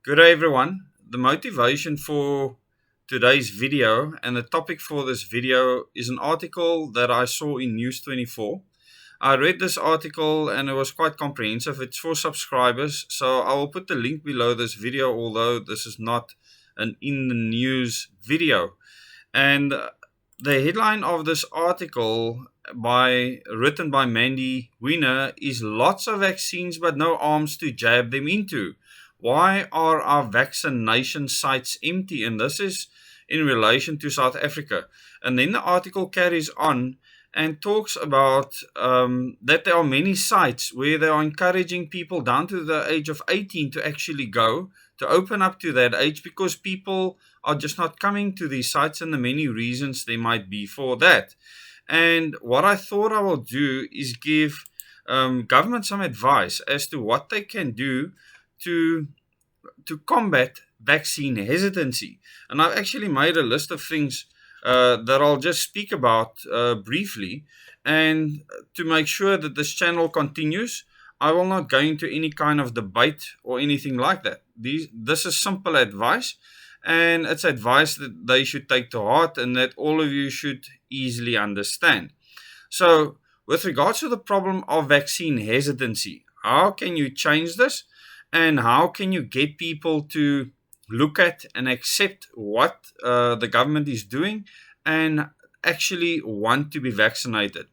Good day, everyone. The motivation for today's video and the topic for this video is an article that I saw in News 24. I read this article and it was quite comprehensive. It's for subscribers, so I will put the link below this video, although this is not an in the news video. And the headline of this article written by Mandy Wiener is "Lots of vaccines but no arms to jab them into. Why are our vaccination sites empty?" And this is in relation to South Africa. And then the article carries on and talks about that there are many sites where they are encouraging people down to the age of 18 to actually go, to open up to that age, because people are just not coming to these sites, and the many reasons there might be for that. And what I thought I will do is give government some advice as to what they can do to combat vaccine hesitancy. And I've actually made a list of things that I'll just speak about briefly. And to make sure that this channel continues, I will not go into any kind of debate or anything like that. This is simple advice, and it's advice that they should take to heart and that all of you should easily understand. So, with regards to the problem of vaccine hesitancy, how can you change this? And how can you get people to look at and accept what the government is doing and actually want to be vaccinated?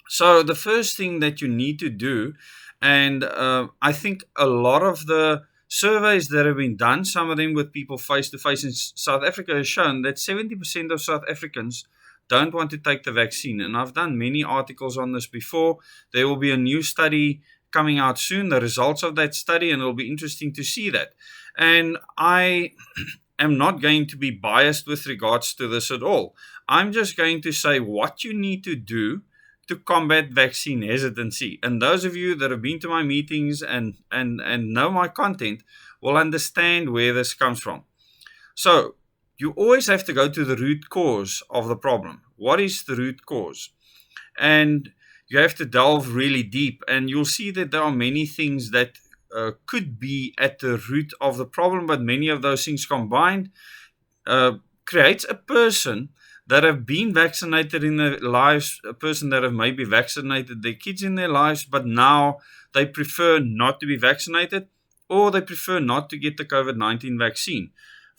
So the first thing that you need to do, and I think a lot of the surveys that have been done, some of them with people face to face in South Africa, has shown that 70% of South Africans don't want to take the vaccine. And I've done many articles on this before. There will be a new study coming out soon, the results of that study, and it'll be interesting to see that. And I am not going to be biased with regards to this at all. I'm just going to say what you need to do to combat vaccine hesitancy. And those of you that have been to my meetings and know my content will understand where this comes from. So you always have to go to the root cause of the problem. What is the root cause? And you have to delve really deep, and you'll see that there are many things that could be at the root of the problem, but many of those things combined creates a person that have been vaccinated in their lives, a person that have maybe vaccinated their kids in their lives, but now they prefer not to be vaccinated, or they prefer not to get the COVID-19 vaccine.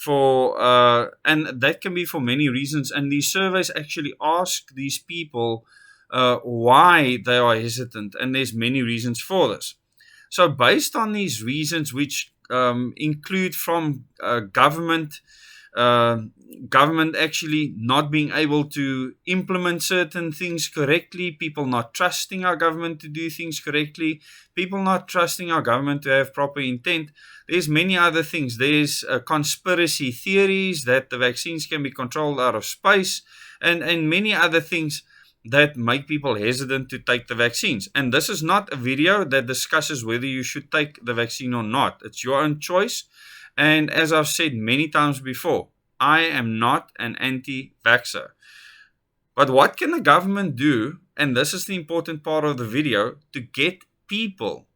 And that can be for many reasons, and these surveys actually ask these people why they are hesitant, and there's many reasons for this. So based on these reasons, which include from government actually not being able to implement certain things correctly, people not trusting our government to do things correctly, people not trusting our government to have proper intent, there's many other things. There's conspiracy theories that the vaccines can be controlled out of space, and many other things that make people hesitant to take the vaccines. And this is not a video that discusses whether you should take the vaccine or not. It's your own choice. And as I've said many times before, I am not an anti-vaxxer. But what can the government do, and this is the important part of the video, to get people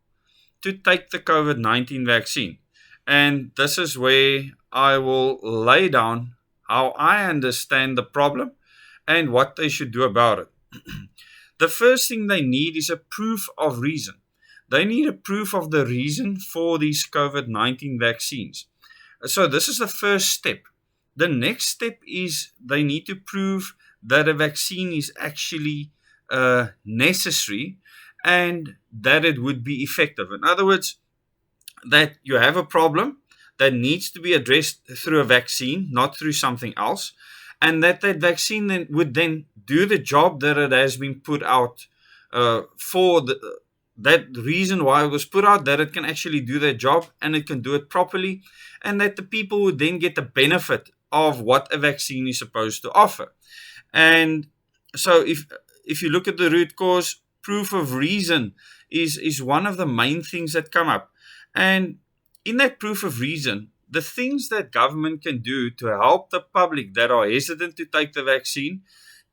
to take the COVID-19 vaccine? And this is where I will lay down how I understand the problem and what they should do about it. The first thing they need is a proof of reason. They need a proof of the reason for these COVID-19 vaccines. So this is the first step. The next step is they need to prove that a vaccine is actually necessary and that it would be effective. In other words, that you have a problem that needs to be addressed through a vaccine, not through something else, and that vaccine would then do the job that it has been put out for that reason why it was put out, that it can actually do that job and it can do it properly, and that the people would then get the benefit of what a vaccine is supposed to offer. And so if you look at the root cause, proof of reason is one of the main things that come up. And in that proof of reason, the things that government can do to help the public that are hesitant to take the vaccine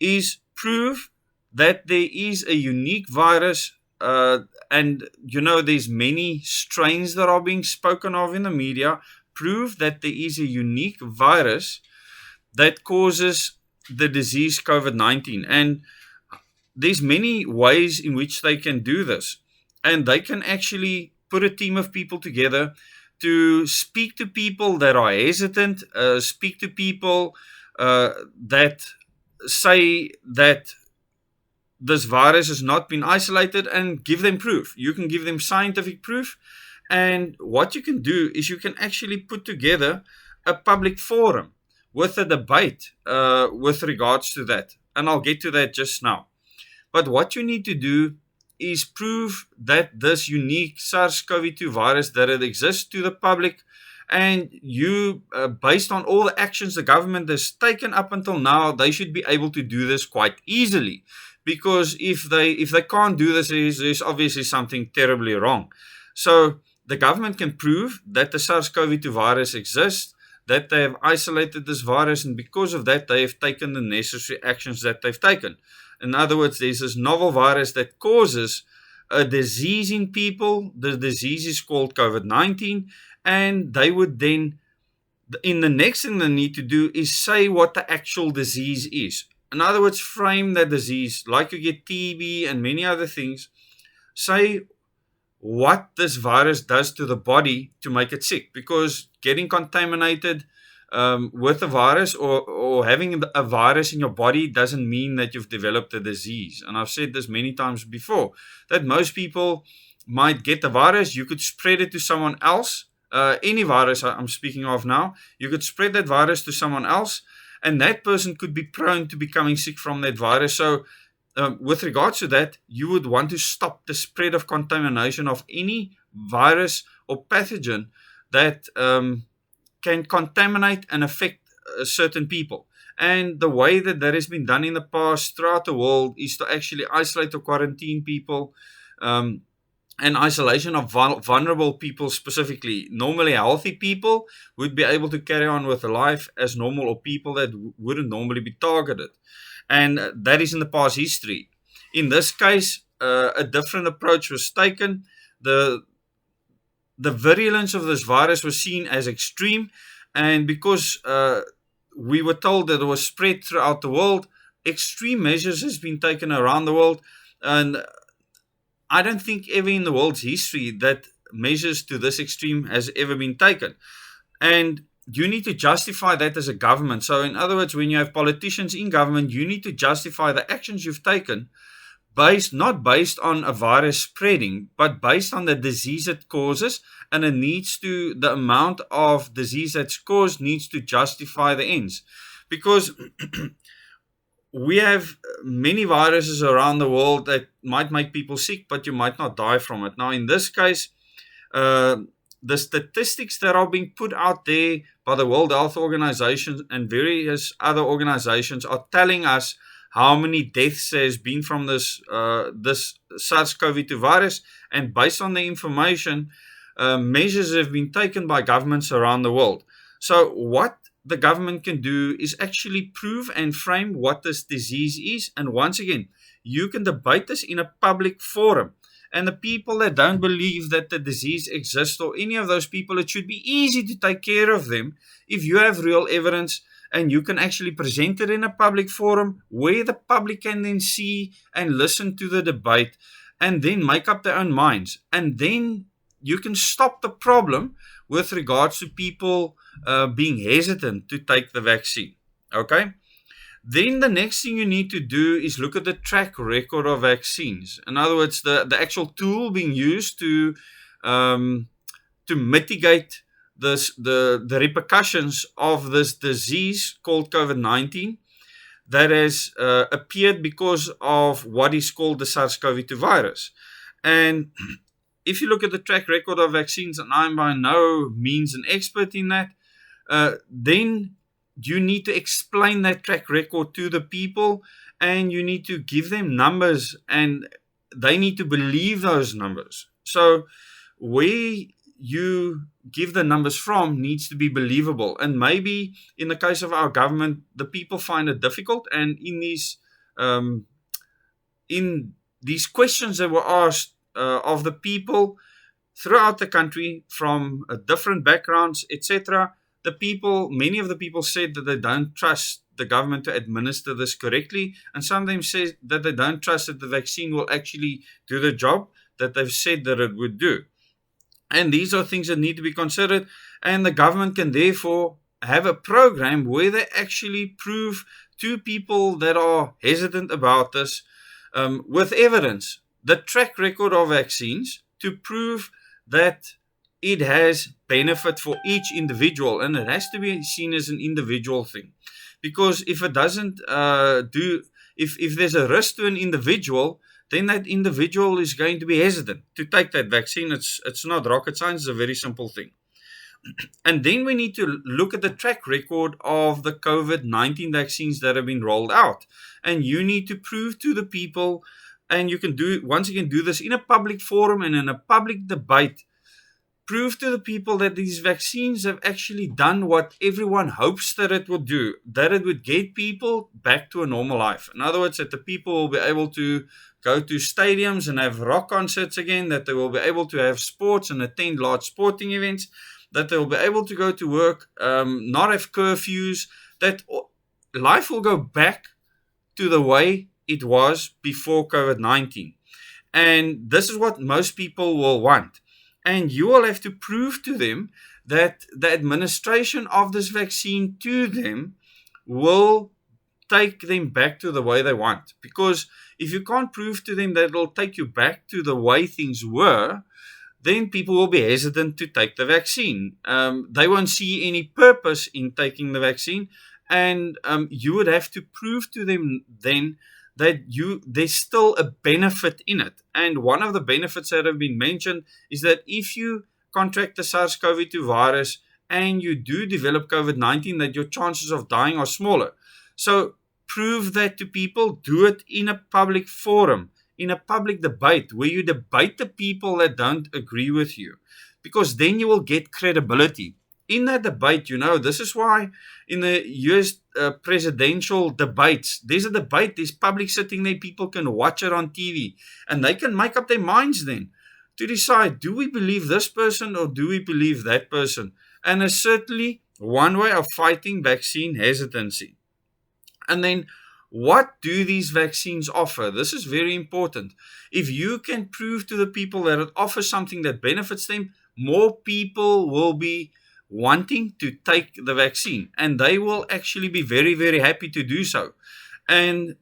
is prove that there is a unique virus, and there's many strains that are being spoken of in the media. prove that there is a unique virus that causes the disease COVID-19. And there's many ways in which they can do this. And they can actually put a team of people together to speak to people that are hesitant, speak to people that say that this virus has not been isolated, and give them proof. You can give them scientific proof. And what you can do is you can actually put together a public forum with a debate with regards to that. And I'll get to that just now. But what you need to do is prove that this unique SARS-CoV-2 virus, that it exists to the public. And you, based on all the actions the government has taken up until now, they should be able to do this quite easily. Because if they can't do this, there's obviously something terribly wrong. So the government can prove that the SARS-CoV-2 virus exists, that they have isolated this virus, and because of that, they have taken the necessary actions that they've taken. In other words, there's this novel virus that causes a disease in people. The disease is called COVID-19, and they would then, in the next thing they need to do is say what the actual disease is. In other words, frame that disease, like you get TB and many other things. Say what this virus does to the body to make it sick, because getting contaminated with a virus or having a virus in your body doesn't mean that you've developed a disease. And I've said this many times before, that most people might get the virus. You could spread it to someone else. Any virus I'm speaking of now, you could spread that virus to someone else, and that person could be prone to becoming sick from that virus. So with regards to that, you would want to stop the spread of contamination of any virus or pathogen that can contaminate and affect certain people. And the way that has been done in the past throughout the world is to actually isolate or quarantine people, and isolation of vulnerable people specifically. Normally healthy people would be able to carry on with life as normal, or people that wouldn't normally be targeted. And that is in the past history. In this case, a different approach was taken. The virulence of this virus was seen as extreme, and because we were told that it was spread throughout the world, extreme measures has been taken around the world. And I don't think ever in the world's history that measures to this extreme has ever been taken. And you need to justify that as a government. So in other words, when you have politicians in government, you need to justify the actions you've taken not based on a virus spreading, but based on the disease it causes. And the amount of disease that's caused needs to justify the ends. Because we have many viruses around the world that might make people sick, but you might not die from it. Now, in this case, the statistics that are being put out there by the World Health Organization and various other organizations are telling us how many deaths has been from this SARS-CoV-2 virus. And based on the information, measures have been taken by governments around the world. So what the government can do is actually prove and frame what this disease is. And once again, you can debate this in a public forum. And the people that don't believe that the disease exists, or any of those people, it should be easy to take care of them if you have real evidence and you can actually present it in a public forum where the public can then see and listen to the debate and then make up their own minds. And then you can stop the problem with regards to people being hesitant to take the vaccine. Okay? Then the next thing you need to do is look at the track record of vaccines. In other words, the actual tool being used to mitigate the repercussions of this disease called COVID-19 that has appeared because of what is called the SARS-CoV-2 virus. And if you look at the track record of vaccines, and I'm by no means an expert in that, then you need to explain that track record to the people, and you need to give them numbers, and they need to believe those numbers. So where you give the numbers from needs to be believable. And maybe in the case of our government, the people find it difficult. And in these questions that were asked of the people, throughout the country from different backgrounds, etc. Many of the people said that they don't trust the government to administer this correctly, and some of them said that they don't trust that the vaccine will actually do the job that they've said that it would do. And these are things that need to be considered, and the government can therefore have a program where they actually prove to people that are hesitant about this with evidence, the track record of vaccines to prove that it has benefit for each individual, and it has to be seen as an individual thing. Because if it doesn't if there's a risk to an individual, then that individual is going to be hesitant to take that vaccine. It's not rocket science, it's a very simple thing. And then we need to look at the track record of the COVID-19 vaccines that have been rolled out. And you need to prove to the people, and you can do this in a public forum and in a public debate, prove to the people that these vaccines have actually done what everyone hopes that it would do, that it would get people back to a normal life. In other words, that the people will be able to go to stadiums and have rock concerts again, that they will be able to have sports and attend large sporting events, that they will be able to go to work, not have curfews, that life will go back to the way it was before COVID-19. And this is what most people will want. And you will have to prove to them that the administration of this vaccine to them will take them back to the way they want. Because if you can't prove to them that it will take you back to the way things were, then people will be hesitant to take the vaccine. They won't see any purpose in taking the vaccine. And you would have to prove to them then that there's still a benefit in it. And one of the benefits that have been mentioned is that if you contract the SARS-CoV-2 virus and you do develop COVID-19, that your chances of dying are smaller. So prove that to people, do it in a public forum, in a public debate, where you debate the people that don't agree with you, because then you will get credibility. In that debate, this is why in the US presidential debates, there's public sitting there, people can watch it on TV, and they can make up their minds then to decide, do we believe this person or do we believe that person? And it's certainly one way of fighting vaccine hesitancy. And then, what do these vaccines offer? This is very important. If you can prove to the people that it offers something that benefits them, more people will be wanting to take the vaccine, and they will actually be very, very happy to do so. And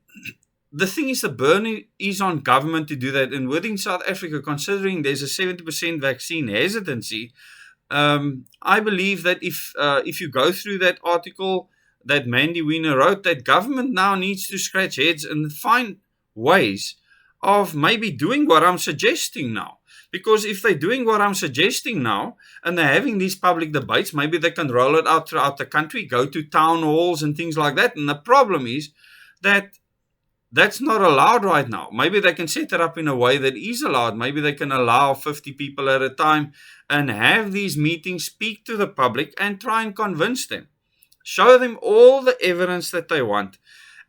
the thing is, the burden is on government to do that. And within South Africa, considering there's a 70% vaccine hesitancy, I believe that if you go through that article that Mandy Wiener wrote, that government now needs to scratch heads and find ways of maybe doing what I'm suggesting now. Because if they're doing what I'm suggesting now, and they're having these public debates, maybe they can roll it out throughout the country, go to town halls and things like that. And the problem is that that's not allowed right now. Maybe they can set it up in a way that is allowed. Maybe they can allow 50 people at a time and have these meetings, speak to the public and try and convince them. Show them all the evidence that they want.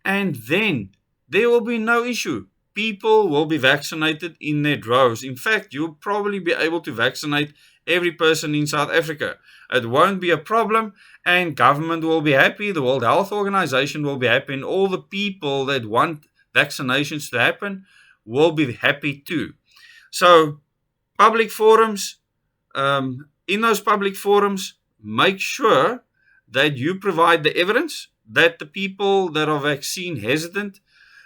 And then there will be no issue. People will be vaccinated in their droves. In fact, you'll probably be able to vaccinate every person in South Africa. It won't be a problem, and government will be happy. The World Health Organization will be happy, and all the people that want vaccinations to happen will be happy too. So, public forums, in those public forums, make sure that you provide the evidence that the people that are vaccine hesitant,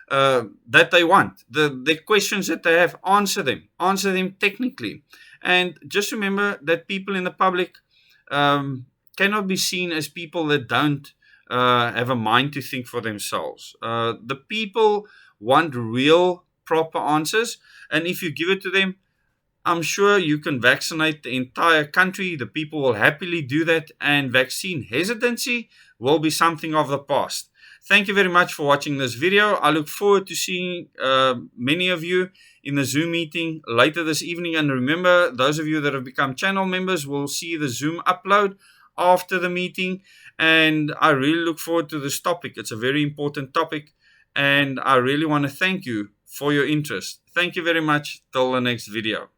that they want. The questions that they have, answer them technically. And just remember that people in the public cannot be seen as people that don't have a mind to think for themselves. The people want real, proper answers, and if you give it to them, I'm sure you can vaccinate the entire country. The people will happily do that, and vaccine hesitancy will be something of the past. Thank you very much for watching this video. I look forward to seeing many of you in the Zoom meeting later this evening. And remember, those of you that have become channel members will see the Zoom upload after the meeting. And I really look forward to this topic. It's a very important topic. And I really want to thank you for your interest. Thank you very much. Till the next video.